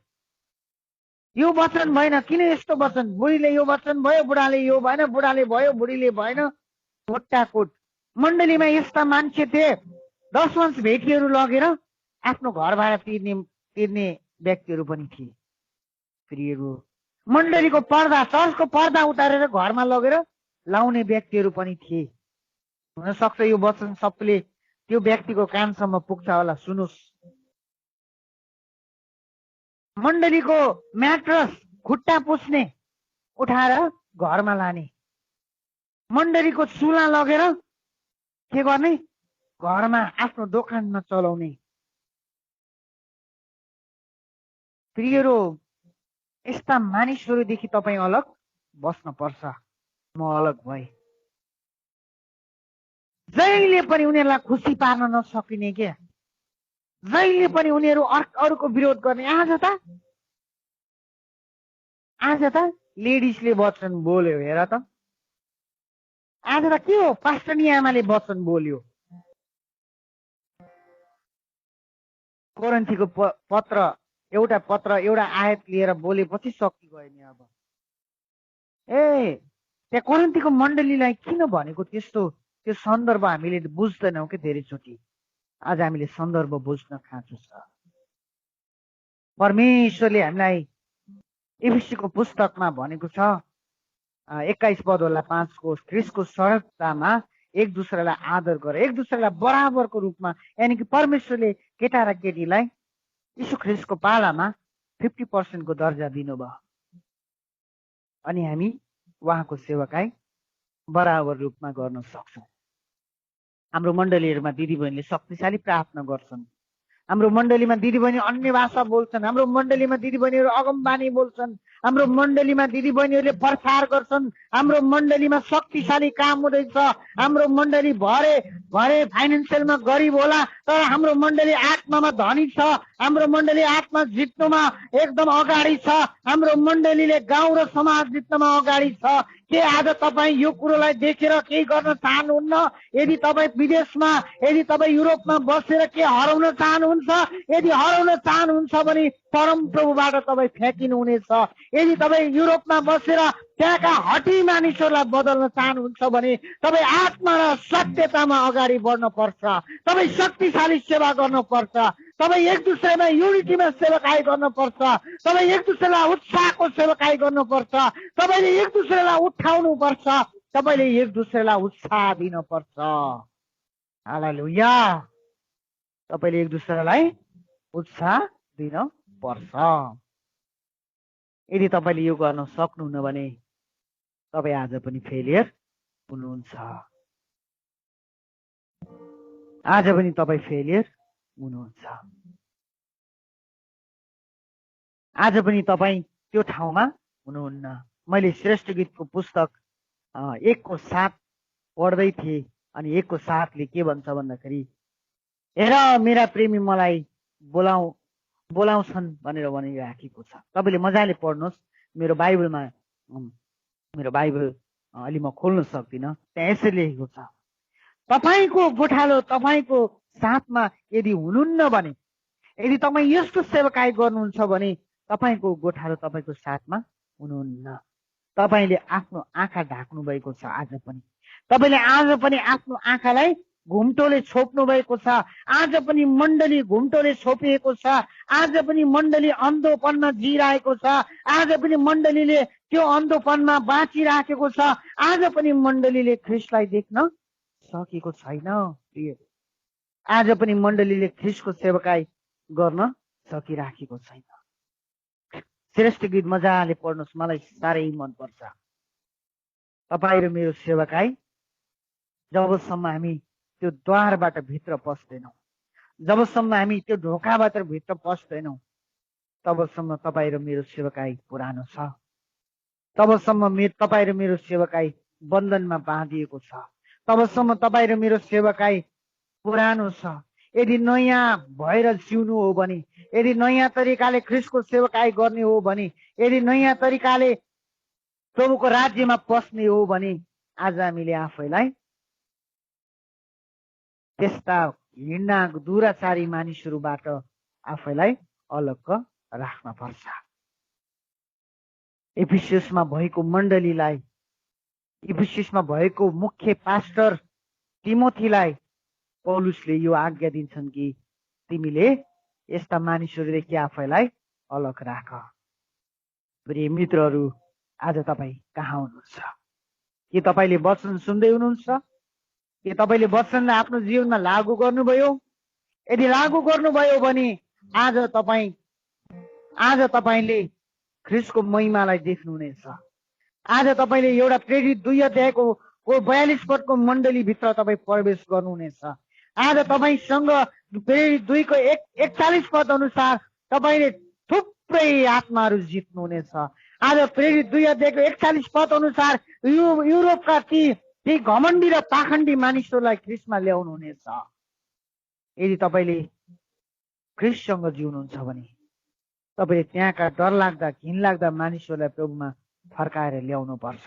यो वचन भएन, किन यस्तो वचन, बुढीले यो वचन भयो, बुढाले यो भएन, बुढाले भयो, बुढीले भएन, कुट्टा कुट। मण्डलीमा यस्ता मान्छे थिए, 10 वंश भेटीहरू लगेर आफ्नो घर भाडा तिर्ने व्यक्तिहरू पनि थिए प्रियहरू। मण्डलीको पर्दा, चर्चको पर्दा उतारेर घरमा लगेर लाउने व्यक्तिहरू पनि थिए। हुन सक्छ यो वचन सबले त्यो व्यक्तिको कानसम्म पुग्छ होला, सुनुस्। मण्डलीको म्याट्रस, खुट्टा पुस्ने उठाएर घरमा लाने, मण्डलीको चुला लगेर के गर्ने, घरमा आफ्नो दोकानमा चलाउने। प्रियहरू, यस्ता मानिसहरूदेखि तपाईँ अलग बस्न पर्छ। म अलग भए जहिले पनि उनीहरूलाई खुसी पार्न नसकिने क्या, जहिले पनि उनीहरू अरूको विरोध गर्ने। आज त लेडिजले वचन बोल्यो, हेर त आज त के हो, पास्टरनी आमाले वचन बोल्यो। कोरिन्थीको पत्र एउटा आयत लिएर बोलेपछि सकिगयो नि। अब त्यहाँ कोरिन्थीको मण्डलीलाई किन भनेको त्यस्तो, त्यो सन्दर्भ हामीले बुझ्दैनौँ कि धेरैचोटि। आज हामीले सन्दर्भ बुझ्न खाँचो छ। परमेश्वरले हामीलाई एफिसीको पुस्तकमा भनेको छ 21 पद होला 5 को, ख्रिस्टको सरलतामा एक दुसरालाई आदर गर, एक दुसरालाई बराबरको रूपमा, यानि कि परमेश्वरले केटा र केटीलाई यीशु ख्रिस्टको पालामा 50% को दर्जा दिनुभयो, अनि हामी उहाँको सेवकाई बराबर रूपमा गर्न सक्छौँ। हाम्रो मण्डलीहरूमा दिदीबहिनीले शक्तिशाली प्रार्थना गर्छन्, हाम्रो मण्डलीमा दिदीबहिनी अन्य भाषा बोल्छन्, हाम्रो मण्डलीमा दिदीबहिनीहरू अगमबानी बोल्छन्, हाम्रो मण्डलीमा दिदीबहिनीहरूले प्रचार गर्छन्, हाम्रो मण्डलीमा शक्तिशाली काम हुँदैछ। हाम्रो मण्डली भरे फाइनेन्सियलमा गरिब होला, तर हाम्रो मण्डली आत्मामा धनी छ, हाम्रो मण्डली आत्मा जित्नुमा एकदम अगाडि छ, हाम्रो मण्डलीले गाउँ र समाज जित्नमा अगाडि छ। के आज तपाईँ यो कुरोलाई देखेर केही गर्न चाहनुहुन्न? यदि तपाईँ विदेशमा, यदि तपाईँ युरोपमा बसेर के हराउन चाहनुहुन्छ, यदि हराउन चाहनुहुन्छ भने परम प्रभुबाट तपाईँ फ्याँकिनुहुनेछ। यदि तपाईँ युरोपमा बसेर त्यहाँका हटी मानिसहरूलाई बदल्न चाहनुहुन्छ भने तपाईँ आत्मा र सत्यतामा अगाडि बढ्न पर्छ। तपाईँ शक्तिशाली सेवा गर्न पर्छ। तपाईँ एक दुसरेमा युनिटीमा सेवाकाई गर्न पर्छ। तपाईँ एक दुसरेलाई उत्साहको सेवाकाई गर्न पर्छ। तपाईँले एक दुसरेलाई उठाउनु पर्छ। तपाईँले एक दुसरेलाई उत्साह दिन पर्छ। हालेलुया। तपाईँले एक दुसरेलाई उत्साह दिन पर्छ। यदि तपाईँले यो गर्न सक्नुहुन्न भने तपाईँ आज पनि फेलियर हुनुहुन्छ। आज पनि तपाईँ फेलियर हुनुहुन्छ। आज पनि तपाईँ त्यो ठाउँमा हुनुहुन्न। मैले श्रेष्ठ गीतको पुस्तक 1 को 7 पढ्दै थिएँ, अनि 1 को 7ले के भन्छ भन्दाखेरि, हेर मेरा प्रेमी मलाई बोलाउँछन् भनेर भनिराखेको छ। तपाईँले मजाले पढ्नुहोस्। मेरो बाइबल अलि म खोल्न सक्दिनँ, त्यहाँ यसरी लेखेको छ, तपाईँको गोठालो तपाईँको साथमा यदि हुनुहुन्न भने, यदि तपाईँ यस्तो सेवाकाई गर्नुहुन्छ भने तपाईँको गोठालो तपाईँको साथमा हुनुहुन्न। तपाईँले आफ्नो आँखा ढाक्नु भएको छ। आज पनि तपाईँले आफ्नो आँखालाई घुम्टोले छोप्नु भएको छ। आज पनि मण्डली घुम्टोले छोपिएको छ। आज पनि मण्डली अन्धोपनमा जिरहेको छ। आज पनि मण्डलीले त्यो अन्धोपनमा बाँचिराखेको छ। आज पनि मण्डलीले ख्रिस्टलाई देख्न सकेको छैन। आज पनि मण्डलीले ख्रिस्टको सेवाकाई गर्न सकिराखेको छैन। श्रेष्ठ गीत मजाले पढ्नुहोस्, मलाई साह्रै मनपर्छ। तपाईँ र मेरो सेवाकाई जबसम्म हामी त्यो द्वारबाट भित्र पस्दैनौँ, जबसम्म हामी त्यो ढोकाबाट भित्र पस्दैनौँ, तबसम्म तपाईँ र मेरो सेवकाई पुरानो छ। तबसम्म तपाईँ र मेरो सेवकाई बन्धनमा बाँधिएको छ। तबसम्म तपाईँ र मेरो सेवकाई पुरानो छ। यदि नयाँ भएर जिउनु हो भने, यदि नयाँ तरिकाले ख्रिस्टको सेवकाई गर्ने हो भने, यदि नयाँ तरिकाले प्रभुको राज्यमा पस्ने हो भने आज हामीले आफैलाई त्यस्ता हिँड्ना दुराचारी मानिसहरूबाट आफैलाई अलग राख्न पर्छ। इफिसियसमा भएको मण्डलीलाई, इफिसियसमा भएको मुख्य पास्टर तिमोथीलाई पौलुसले यो आज्ञा दिन्छन् कि तिमीले यस्ता मानिसहरूदेखि आफैलाई अलग राख। प्रिय मित्रहरू, आज तपाईँ कहाँ हुनुहुन्छ? के तपाईँले वचन सुन्दै हुनुहुन्छ? के तपाईँले वचनलाई आफ्नो जीवनमा लागू गर्नुभयो? यदि लागू गर्नुभयो भने आज तपाईँले ख्रिस्टको महिमालाई देख्नुहुनेछ। आज तपाईँले एउटा प्रेरित 2 अध्यायको 42 पदको मण्डलीभित्र तपाईँ प्रवेश गर्नुहुनेछ। आज तपाईँसँग प्रेरित 2 को 41 पद अनुसार तपाईँले थुप्रै आत्माहरू जित्नुहुनेछ। आज प्रेरित 2 अध्यायको 41 पद अनुसार युरोपका ती घमण्डी र पाखण्डी मानिसहरूलाई ख्रिस्टमा ल्याउनुहुनेछ। यदि तपाईँले ख्रिस्टसँग जिउनुहुन्छ भने तपाईँले त्यहाँका डरलाग्दा घिनलाग्दा मानिसहरूलाई प्रभुमा फर्काएर ल्याउनु पर्छ।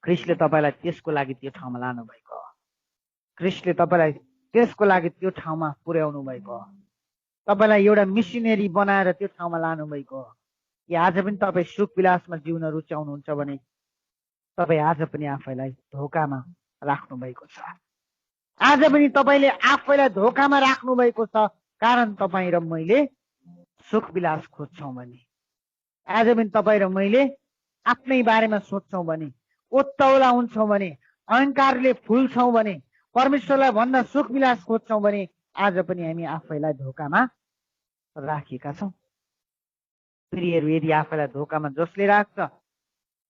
ख्रिस्टले तपाईँलाई त्यसको लागि त्यो ठाउँमा लानु भएको हो। ख्रिस्टले तपाईँलाई त्यसको लागि त्यो ठाउँमा पुर्याउनु भएको हो। तपाईँलाई एउटा मिसनरी बनाएर त्यो ठाउँमा लानु भएको हो। कि आज पनि तपाईँ सुख विलासमा जिउन रुचाउनुहुन्छ भने तपाईँ आज पनि आफैलाई धोकामा राख्नु भएको छ। आज पनि तपाईँले आफैलाई धोकामा राख्नु भएको छ। कारण तपाईँ र मैले सुख विलास खोज्छौँ भने, आज पनि तपाईँ र मैले आफ्नै बारेमा सोध्छौँ भने, उत्ताउला हुन्छौँ भने, अहङ्कारले फुल्छौँ भने, परमेश्वरलाई भन्दा सुख विलास खोज्छौँ भने आज पनि हामी आफैलाई धोकामा राखेका छौँ। प्रियहरू, यदि आफैलाई धोकामा जसले राख्छ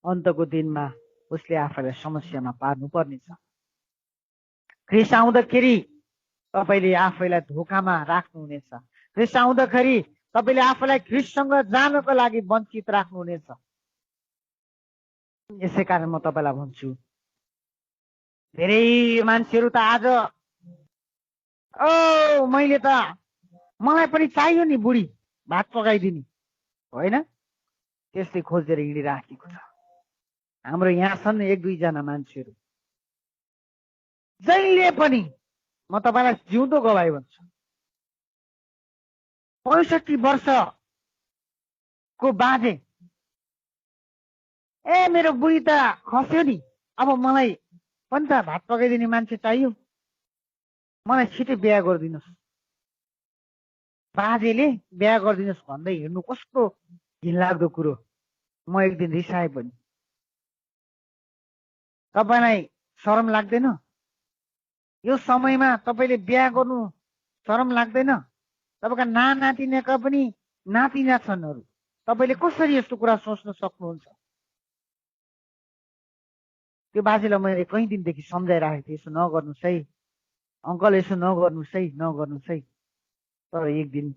अन्तको दिनमा उसले आफैलाई समस्यामा पार्नु पर्नेछ। ख्रिस्ट आउँदाखेरि तपाईँले आफैलाई धोकामा राख्नुहुनेछ। ख्रिस्ट आउँदाखेरि तपाईँले आफैलाई ख्रिस्टसँग जानको लागि वञ्चित राख्नुहुनेछ। यसै कारण म तपाईँलाई भन्छु, धेरै मान्छेहरू त आज मलाई पनि चाहियो नि बुढी भात पकाइदिने, होइन? त्यसले खोजेर हिँडिराखेको छ। हाम्रो यहाँ छन् 1-2 जना मान्छेहरू, जहिले पनि म तपाईँलाई जिउँदो गवाई भन्छु, 65 वर्षको बाजे, मेरो बुढी त खस्यो नि, अब मलाई पनि त भात पकाइदिने मान्छे चाहियो, मलाई छिटै बिहा गरिदिनुहोस्। बाजेले बिहा गरिदिनुहोस् भन्दै हिँड्नु कस्तो घिनलाग्दो कुरो। म एक दिन रिसाएँ पनि। तपाईँलाई शरम लाग्दैन? यो समयमा तपाईँले बिहा गर्नु शरम लाग्दैन? तपाईँका नातिनाका पनि नातिना छन् अरू, तपाईँले कसरी यस्तो कुरा सोच्न सक्नुहुन्छ? त्यो बाजेलाई मैले कहीँ दिनदेखि सम्झाइराखेको थिएँ, यसो नगर्नुहोस् है अङ्कल, यसो नगर्नुहोस् है, नगर्नुहोस् है। तर एक दिन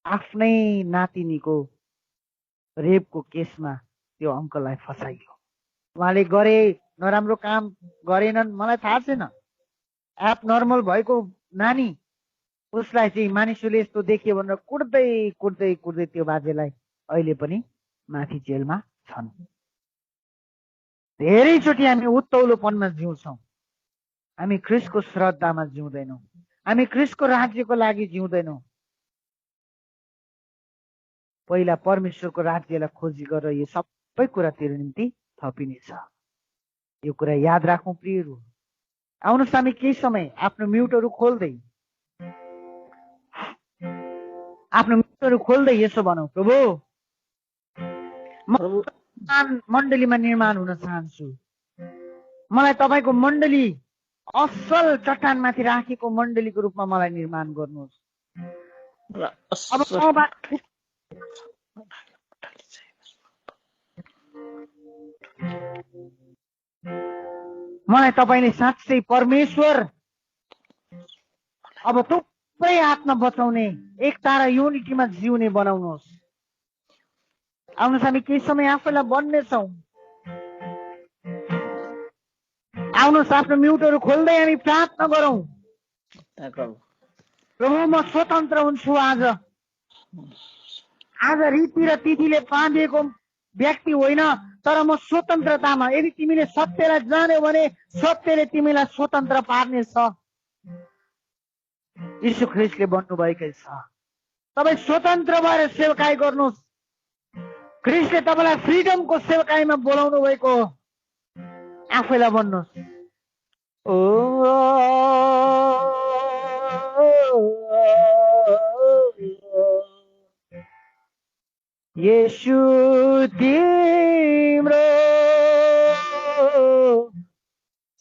आफ्नै नातिनीको रेपको केसमा त्यो अङ्कललाई फसाइयो। उहाँले गरे नराम्रो काम गरेनन्, मलाई थाहा छैन। एप नर्मल भएको नानी, उसलाई चाहिँ मानिसहरूले यस्तो देखियो भनेर कुट्दै कुट्दै कुट्दै त्यो बाजेलाई अहिले पनि माथि जेलमा छन्। धेरैचोटि हामी उत्तौलोपनमा जिउँछौँ। हामी ख्रिस्टको श्रद्धामा जिउँदैनौँ, हामी ख्रिस्टको राज्यको लागि जिउँदैनौँ। पहिला परमेश्वरको राज्यलाई खोजी गरेर यो सबै कुरा तेरो निम्ति थपिनेछ। यो कुरा याद राखौँ प्रियहरू। आउनुहोस् हामी केही समय आफ्नो म्युटहरू खोल्दै यसो भनौँ, प्रभु म मण्डलीमा निर्माण हुन चाहन्छु। मलाई तपाईँको मण्डली असल चट्टानमाथि राखेको मण्डलीको रूपमा मलाई निर्माण गर्नुहोस्। मलाई तपाईँले साँच्चै परमेश्वर अब सबै हातमा बचाउने एकता र युनिटीमा जिउने बनाउनुहोस्। आउनुहोस् हामी केही समय आफैलाई बन्नेछौँ। आउनुहोस् आफ्नो म्युटहरू खोल्दै हामी प्रार्थना गरौँ। प्रभु म स्वतन्त्र हुन्छु आज। आज रीति र तिथिले बाँधिएको व्यक्ति होइन, तर म स्वतन्त्रतामा। यदि तिमीले सत्यलाई जान्यौ भने सत्यले तिमीलाई स्वतन्त्र पार्नेछ। यीशु ख्रीष्टले भन्नुभएकै छ तपाईँ स्वतन्त्र भएर सेवकाई गर्नुहोस्। ख्रीष्टले तपाईँलाई फ्रिडमको सेवकाईमा बोलाउनु भएको हो। आफैलाई भन्नुहोस् ओ येशू तिम्रो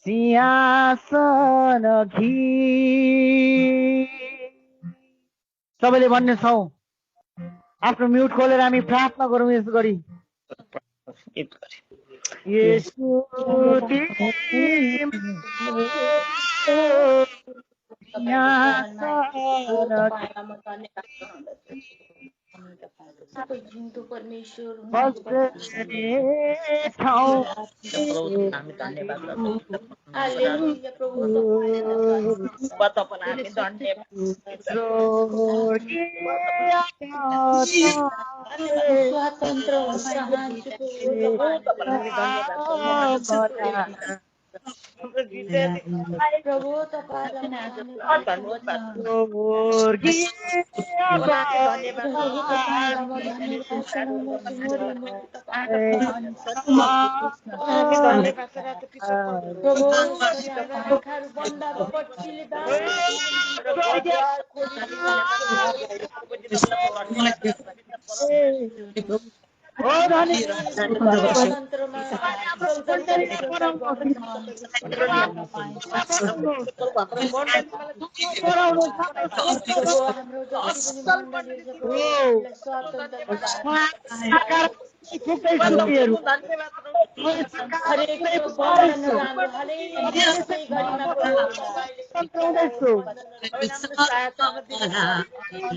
सिंहासन घि सबैले भन्ने छौ। आफ्नो म्युट खोलेर हामी प्रार्थना गरौँ यस गरी। येशू तिम्रो प्रभु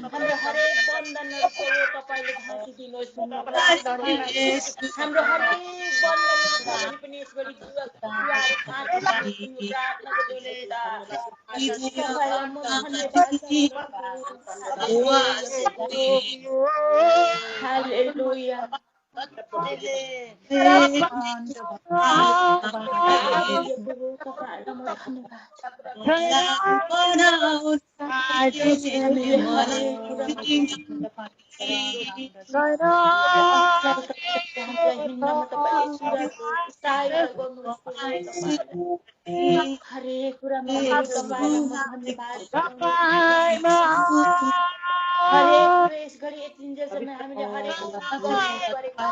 हाम्रो हरेक बन्धनहरू प्रभु तपाईँले भाँचिदिनुहोस्। हाम्रो हरेक बन्धनहरू कहिले पनि यसरी जुवाहरू भाँचिदिनुहोस्। प्रार्थना गर्नुहोस्। तपाईँलाई म धन्यवाद हालेलुया। हरेक कुरामा तपाईँलाई म धन्यवाद हरेक कुरो यस गरी यतिन्जेलसम्म हामीले हरेक गरेको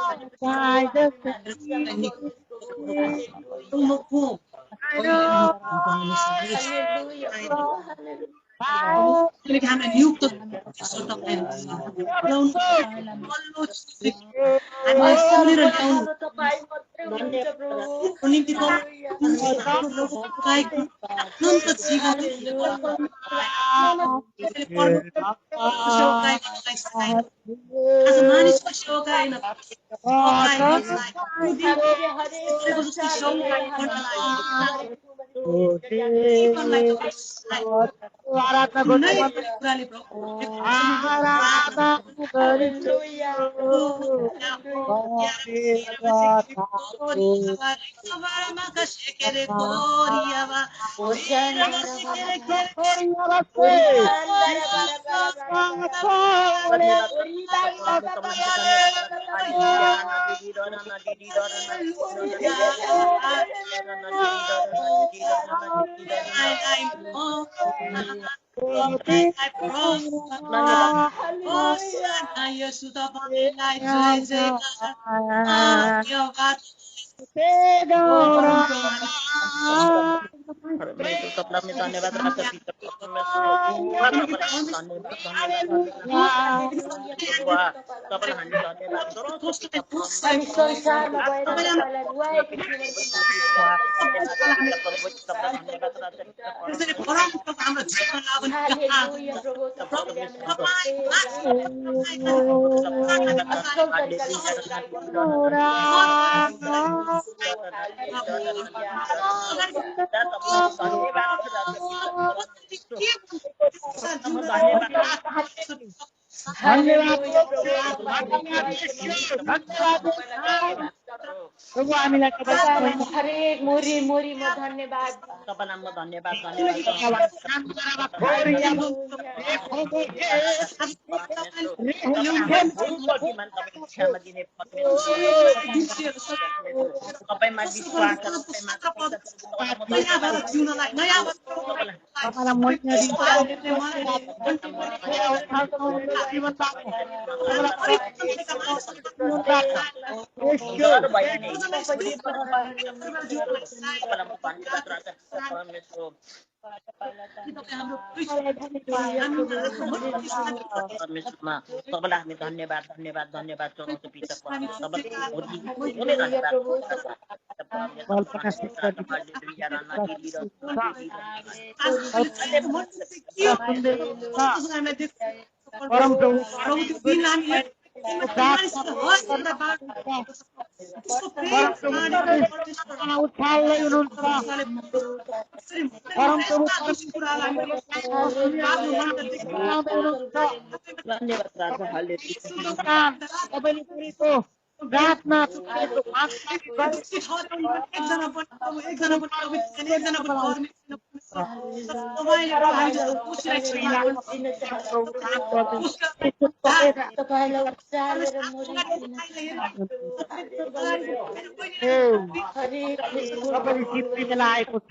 परमेश्वर तपाईँलाई हामी धन्यवाद राख्छ पिता परमेश्वर तपाईँलाई हामी धन्यवाद धन्यवाद धन्यवाद हालेलुया प्रभु तपाईँलाई हामी धन्यवाद गराउँछौँ पिता हामी परमेश्वर संसारमा भएर तपाईँलाई रुवाएको थियौँ भने पनि तपाईँलाई धन्यवाद राख्छ पिता परमेश्वर हालेलुया प्रभु तपाईँले हामीलाई कस्तै असल तरिकाले हामीलाई गाइड हालेलुया प्रभु तपाईँले प्रभु हामीलाई तपाईँलाई हरेक मुरी मुरीमा धन्यवाद तपाईँलाई म धन्यवाद क्षमा दिने तपाईँमा विश्वास परमेश्वरमा सबैलाई हामी धन्यवाद धन्यवाद धन्यवाद चढाउँछौँ पिता परम प्रभु उत्थानलाई हुनुहुन्छ परम प्रभु तपाईँले गरेको गाँथमा तपाईँलाई उचालेर मुरी आएको छ